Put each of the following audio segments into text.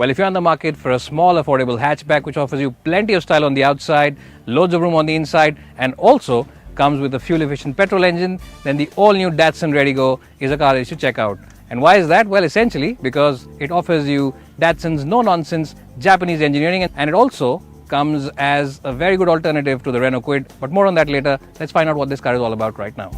Well, if you're on the market for a small, affordable hatchback which offers you plenty of style on the outside, loads of room on the inside, and also comes with a fuel-efficient petrol engine, then the all-new Datsun Redi-Go is a car that you should check out. And why is that? Well, essentially because it offers you Datsun's no-nonsense Japanese engineering, and it also comes as a very good alternative to the Renault Kwid. But more on that later. Let's find out what this car is all about right now.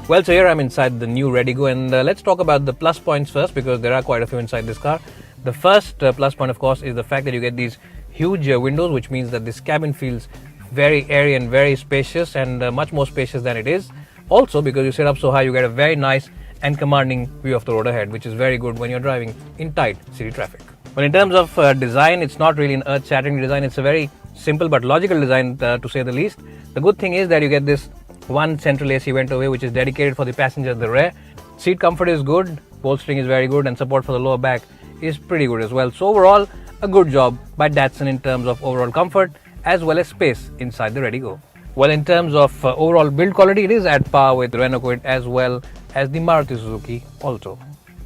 Well, so here I'm inside the new Redi-Go, and let's talk about the plus points first, because there are quite a few inside this car. The first plus point, of course, is the fact that you get these huge windows, which means that this cabin feels very airy and very spacious, and much more spacious than it is. Also, because you sit up so high, you get a very nice and commanding view of the road ahead, which is very good when you're driving in tight city traffic. Well, in terms of design, it's not really an earth-shattering design. It's a very simple but logical design, to say the least. The good thing is that you get this one central AC vent away, which is dedicated for the passenger at the rear. Seat comfort is good, bolstering is very good, and support for the lower back is pretty good as well. So overall, a good job by Datsun in terms of overall comfort as well as space inside the Redi-Go. Well, in terms of overall build quality, it is at par with the Renault Kwid as well as the Maruti Suzuki Alto.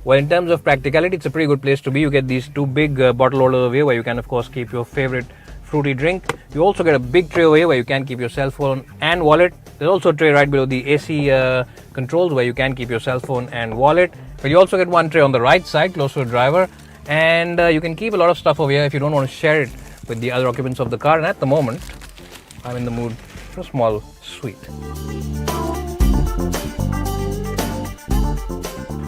Well, in terms of practicality, it's a pretty good place to be. You get these two big bottle holders over here where you can, of course, keep your favorite fruity drink. You also get a big tray over here where you can keep your cell phone and wallet. There's also a tray right below the AC controls where you can keep your cell phone and wallet. But you also get one tray on the right side close to the driver, and you can keep a lot of stuff over here if you don't want to share it with the other occupants of the car. And at the moment, I'm in the mood for a small sweet.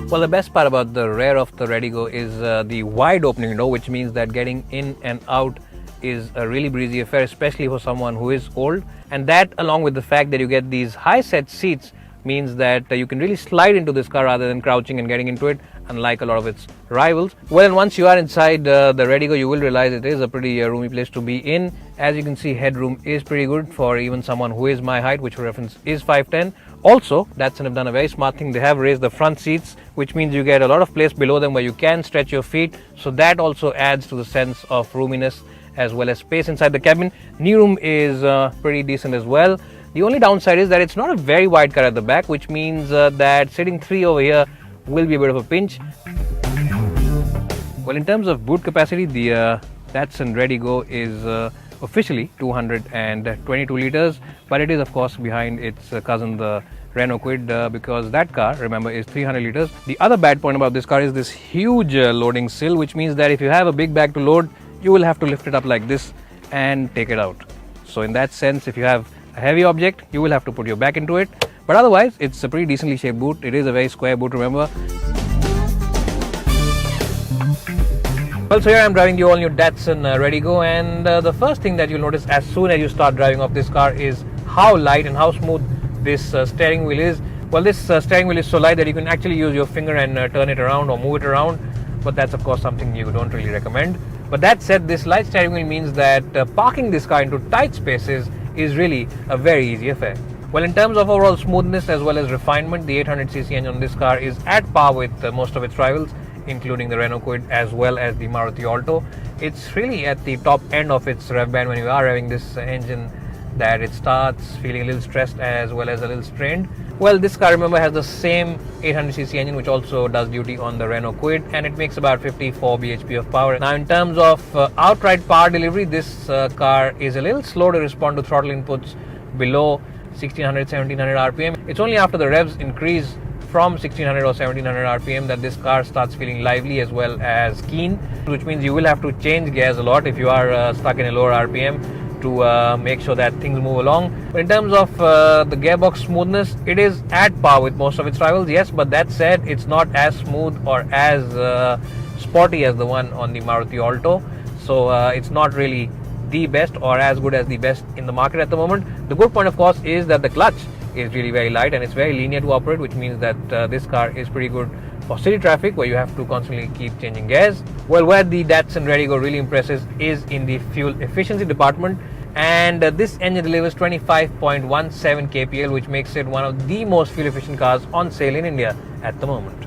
Well, the best part about the rear of the Redi-Go is the wide opening door, which means that getting in and out is a really breezy affair, especially for someone who is old. And that, along with the fact that you get these high set seats, means that you can really slide into this car rather than crouching and getting into it, unlike a lot of its rivals. Well, and once you are inside the Redi-Go, you will realize it is a pretty roomy place to be in. As you can see, headroom is pretty good for even someone who is my height, which for reference is 5'10". Also, Datsun have done a very smart thing. They have raised the front seats, which means you get a lot of place below them where you can stretch your feet. So that also adds to the sense of roominess as well as space inside the cabin. Knee room is pretty decent as well. The only downside is that it's not a very wide car at the back, which means that sitting three over here will be a bit of a pinch. Well, in terms of boot capacity, the Datsun Redi-Go is officially 222 liters, but it is of course behind its cousin, the Renault Kwid, because that car, remember, is 300 liters. The other bad point about this car is this huge loading sill, which means that if you have a big bag to load, you will have to lift it up like this and take it out. So in that sense, if you have a heavy object, you will have to put your back into it. But otherwise, it's a pretty decently shaped boot. It is a very square boot, remember. Well, so here I'm driving the all-new Datsun Redi-Go, and the first thing that you'll notice as soon as you start driving off this car is how light and how smooth this steering wheel is. Well, this steering wheel is so light that you can actually use your finger and turn it around or move it around, but that's of course something you don't really recommend. But that said, this light steering wheel means that parking this car into tight spaces is really a very easy affair. Well, in terms of overall smoothness as well as refinement, the 800cc engine on this car is at par with most of its rivals, including the Renault Kwid as well as the Maruti Alto. It's really at the top end of its rev band when you are revving this engine that it starts feeling a little stressed as well as a little strained. Well, this car, remember, has the same 800cc engine which also does duty on the Renault Kwid, and it makes about 54 bhp of power. Now, in terms of outright power delivery, this car is a little slow to respond to throttle inputs below 1600-1700 RPM. It's only after the revs increase from 1600 or 1700 RPM that this car starts feeling lively as well as keen, which means you will have to change gears a lot if you are stuck in a lower RPM to make sure that things move along. But in terms of the gearbox smoothness, it is at par with most of its rivals, yes, but that said, it's not as smooth or as sporty as the one on the Maruti Alto. So it's not really the best or as good as the best in the market at the moment. The good point, of course, is that the clutch is really very light and it's very linear to operate, which means that this car is pretty good for city traffic where you have to constantly keep changing gears. Well, where the Datsun Redi-Go really impresses is in the fuel efficiency department, and this engine delivers 25.17 kpl, which makes it one of the most fuel efficient cars on sale in India at the moment.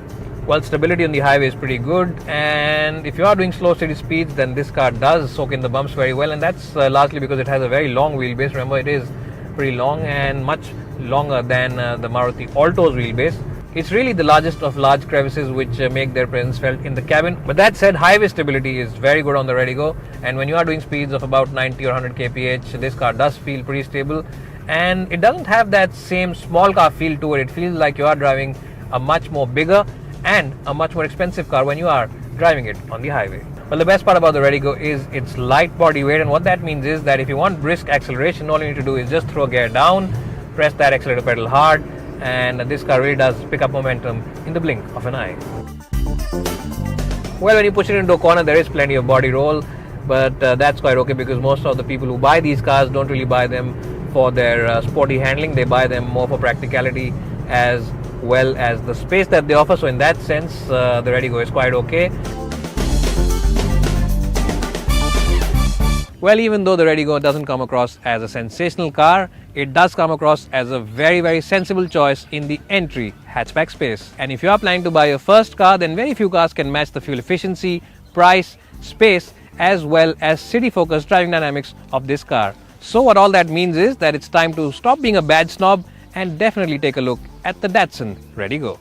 Well, stability on the highway is pretty good, and if you are doing slow city speeds, then this car does soak in the bumps very well, and that's largely because it has a very long wheelbase. Remember, it is pretty long and much longer than the Maruti Alto's wheelbase. It's really the largest of large crevices which make their presence felt in the cabin. But that said, highway stability is very good on the Redi-Go, and when you are doing speeds of about 90 or 100 kph, this car does feel pretty stable, and it doesn't have that same small car feel to it. It feels like you are driving a much more bigger and a much more expensive car when you are driving it on the highway. Well, the best part about the Redi-Go is its light body weight, and what that means is that if you want brisk acceleration, all you need to do is just throw a gear down, press that accelerator pedal hard, and this car really does pick up momentum in the blink of an eye. Well, when you push it into a corner, there is plenty of body roll, but that's quite okay, because most of the people who buy these cars don't really buy them for their sporty handling. They buy them more for practicality as well as the space that they offer. So in that sense, the Redi-Go is quite okay. Well, even though the Redi-Go doesn't come across as a sensational car, it does come across as a very sensible choice in the entry hatchback space. And if you are planning to buy your first car, then very few cars can match the fuel efficiency, price, space, as well as city-focused driving dynamics of this car. So what all that means is that it's time to stop being a badge snob and definitely take a look at the Datsun Redi-Go.